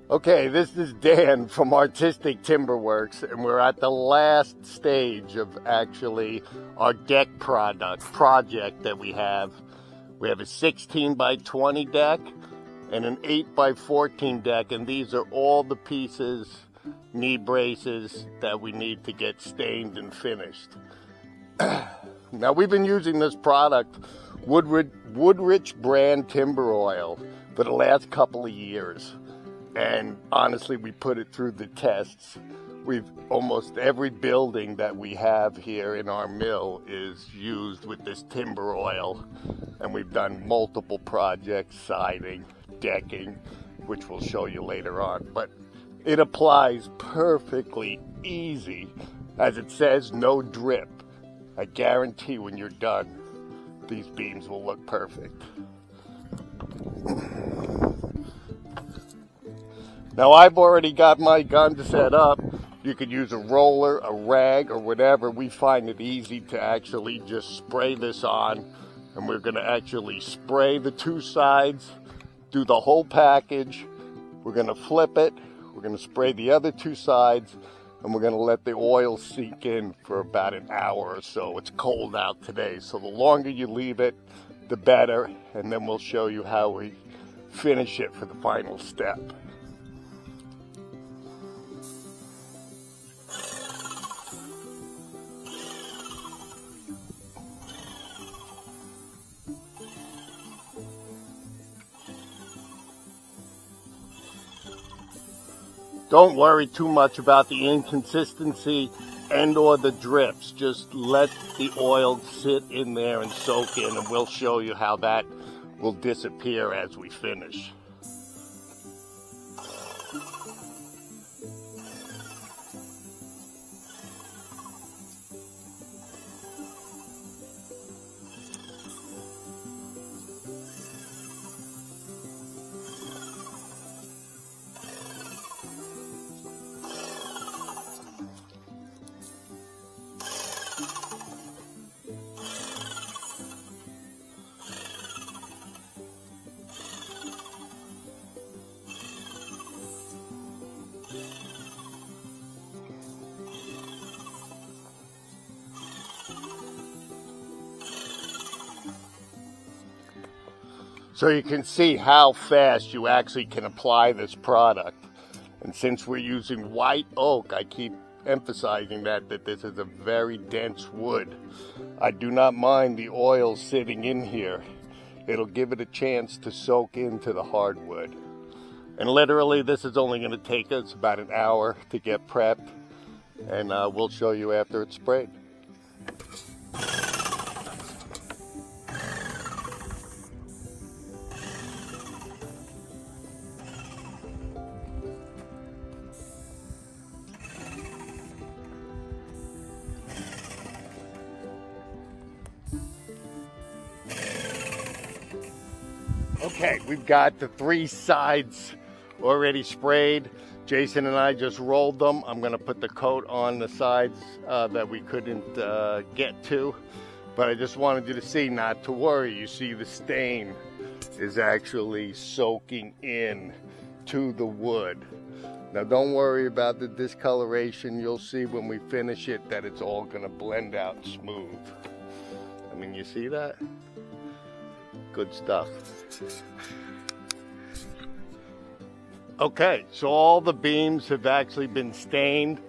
Okay, this is Dan from Artistic Timberworks, and we're at the last stage of actually our deck project that we have. We have a 16 by 20 deck and an 8 by 14 deck, and these are all the pieces, knee braces, that we need to get stained and finished. Now, we've been using this product, Woodrich brand timber oil, for the last couple of years. And honestly, we put it through the tests. Almost every building that we have here in our mill is used with this timber oil. And we've done multiple projects, siding, decking, which we'll show you later on. But it applies perfectly easy. As it says, no drip. I guarantee when you're done, these beams will look perfect. Now, I've already got my gun set up. You could use a roller, a rag, or whatever. We find it easy to actually just spray this on. And we're going to actually spray the two sides, do the whole package. We're going to flip it. We're going to spray the other two sides. And we're going to let the oil sink in for about an hour or so. It's cold out today, so the longer you leave it, the better. And then we'll show you how we finish it for the final step. Don't worry too much about the inconsistency and or the drips. Just let the oil sit in there and soak in, and we'll show you how that will disappear as we finish. So you can see how fast you actually can apply this product. And since we're using white oak, I keep emphasizing that this is a very dense wood. I do not mind the oil sitting in here. It'll give it a chance to soak into the hardwood. And literally, this is only going to take us about an hour to get prepped. And we'll show you after it's sprayed. Okay, we've got the three sides already sprayed. Jason and I just rolled them. I'm going to put the coat on the sides that we couldn't get to. But I just wanted you to see, not to worry. You see the stain is actually soaking in to the wood. Now don't worry about the discoloration. You'll see when we finish it that it's all going to blend out smooth. I mean, you see that? Good stuff. Okay, so all the beams have actually been stained,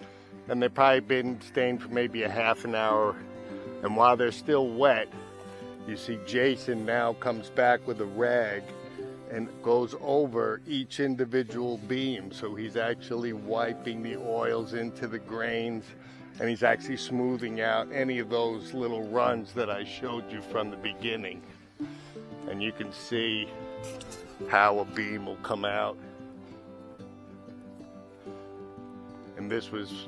and they've probably been stained for maybe a half an hour. And while they're still wet, you see Jason now comes back with a rag and goes over each individual beam. So he's actually wiping the oils into the grains, and he's actually smoothing out any of those little runs that I showed you from the beginning. And you can see how a beam will come out. And this was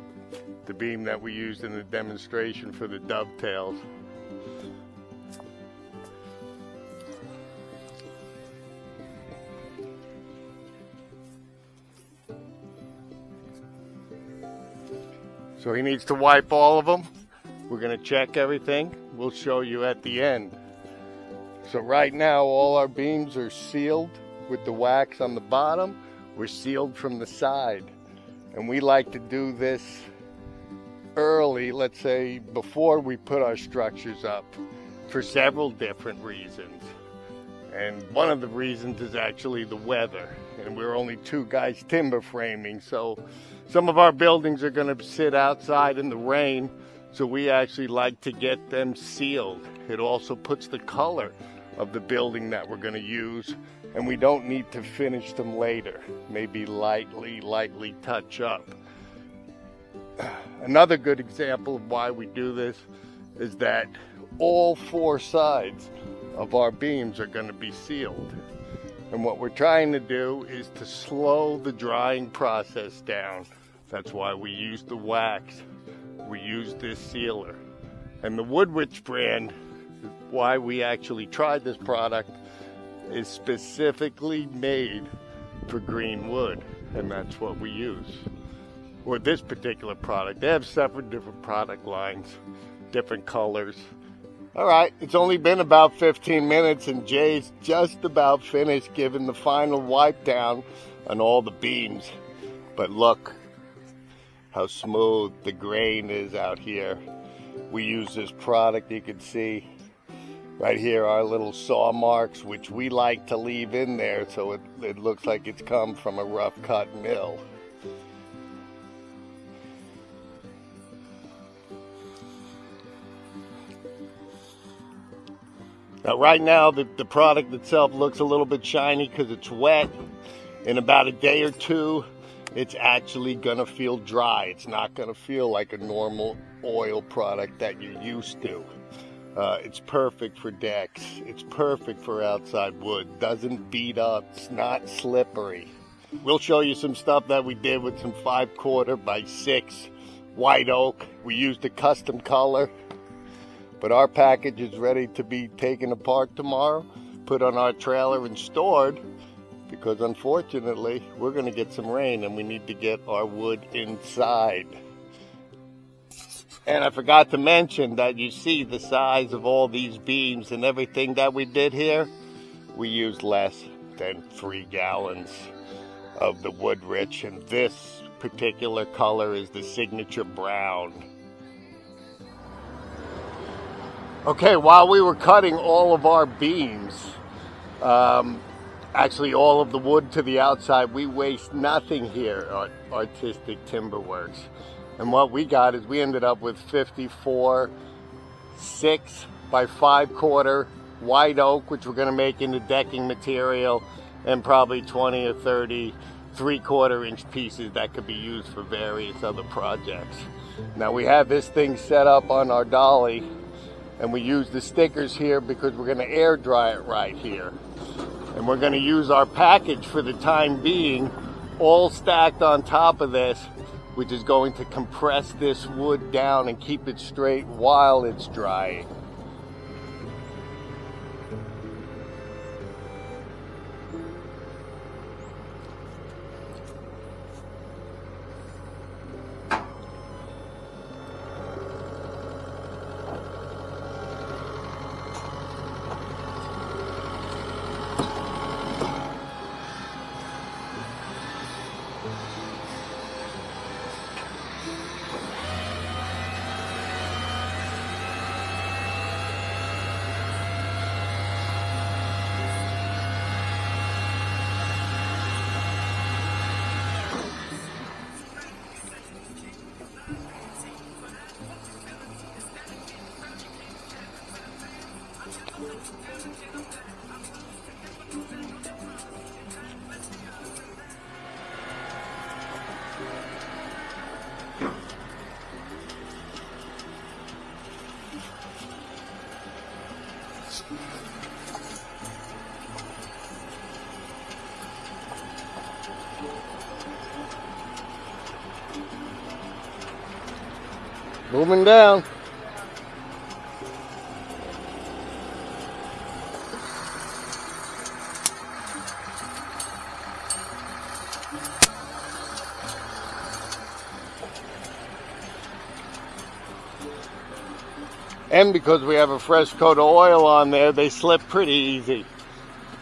the beam that we used in the demonstration for the dovetails. So he needs to wipe all of them. We're going to check everything. We'll show you at the end. So right now all our beams are sealed with the wax on the bottom. we're sealed from the side. And we like to do this early, let's say before we put our structures up, for several different reasons. And one of the reasons is actually the weather. And we're only two guys timber framing, so some of our buildings are going to sit outside in the rain, so we actually like to get them sealed. It also puts the color of the building that we're going to use, and we don't need to finish them later. Maybe lightly touch up. Another good example of why we do this is that all four sides of our beams are going to be sealed. And what we're trying to do is to slow the drying process down. That's why we use the wax. We use this sealer. And the Woodwich brand, why we actually tried this product, is specifically made for green wood. And that's what we use. Or this particular product. They have several different product lines, different colors. All right, it's only been about 15 minutes and Jay's just about finished giving the final wipe down on all the beams. But look how smooth the grain is out here. We use this product, you can see right here our little saw marks, which we like to leave in there so it looks like it's come from a rough cut mill. Now right now the product itself looks a little bit shiny because it's wet. In about a day or two, it's actually gonna feel dry. It's not gonna feel like a normal oil product that you're used to. It's perfect for decks. It's perfect for outside wood. Doesn't beat up. It's not slippery. We'll show you some stuff that we did with some 5/4 by 6 white oak. We used a custom color. But our package is ready to be taken apart tomorrow, put on our trailer and stored, because unfortunately we're going to get some rain and we need to get our wood inside. And I forgot to mention that you see the size of all these beams and everything that we did here. We used less than 3 gallons of the Woodrich, and this particular color is the signature brown. Okay, while we were cutting all of our beams, actually all of the wood to the outside, we waste nothing here at Artistic Timber Works. And what we got is we ended up with 54 6 by 5/4 white oak, which we're going to make into decking material, and probably 20 or 30 3/4 inch pieces that could be used for various other projects. Now we have this thing set up on our dolly, and we use the stickers here because we're going to air dry it right here. And we're going to use our package for the time being, all stacked on top of this, which is going to compress this wood down and keep it straight while it's drying. Moving down. And because we have a fresh coat of oil on there, they slip pretty easy.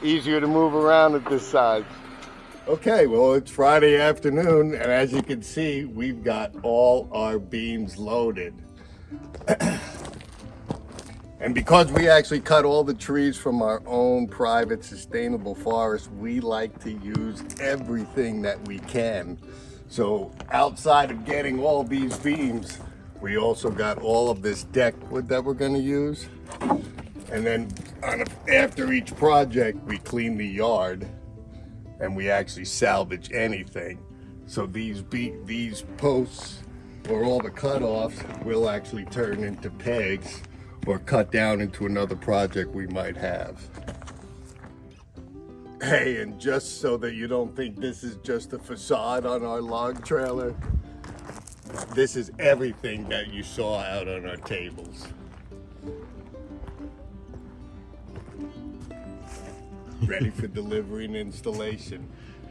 Easier to move around at this size. Okay, well, it's Friday afternoon, and as you can see, we've got all our beams loaded. And because we actually cut all the trees from our own private sustainable forest, we like to use everything that we can. So outside of getting all these beams, we also got all of this deck wood that we're going to use. And then after each project, we clean the yard and we actually salvage anything. So these posts or all the cutoffs will actually turn into pegs or cut down into another project we might have. Hey, and just so that you don't think this is just a facade on our log trailer, this is everything that you saw out on our tables. Ready for delivery and installation.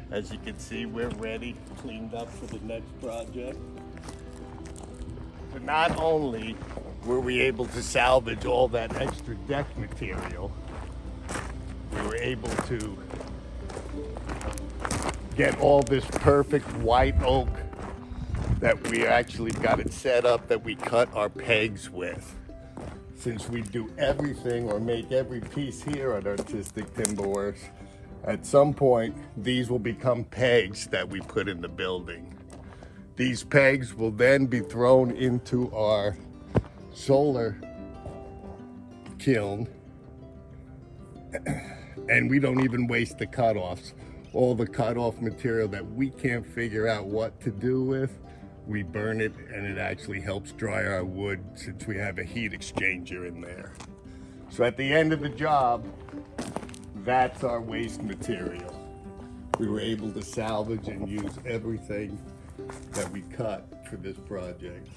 As you can see, we're ready, cleaned up for the next project. But not only were we able to salvage all that extra deck material, we were able to get all this perfect white oak that we actually got it set up that we cut our pegs with. Since we do everything or make every piece here at Artistic Timberworks, at some point these will become pegs that we put in the building. These pegs will then be thrown into our solar kiln, and we don't even waste the cutoffs. All the cutoff material that we can't figure out what to do with, we burn it, and it actually helps dry our wood since we have a heat exchanger in there. So at the end of the job, that's our waste material. We were able to salvage and use everything that we cut for this project.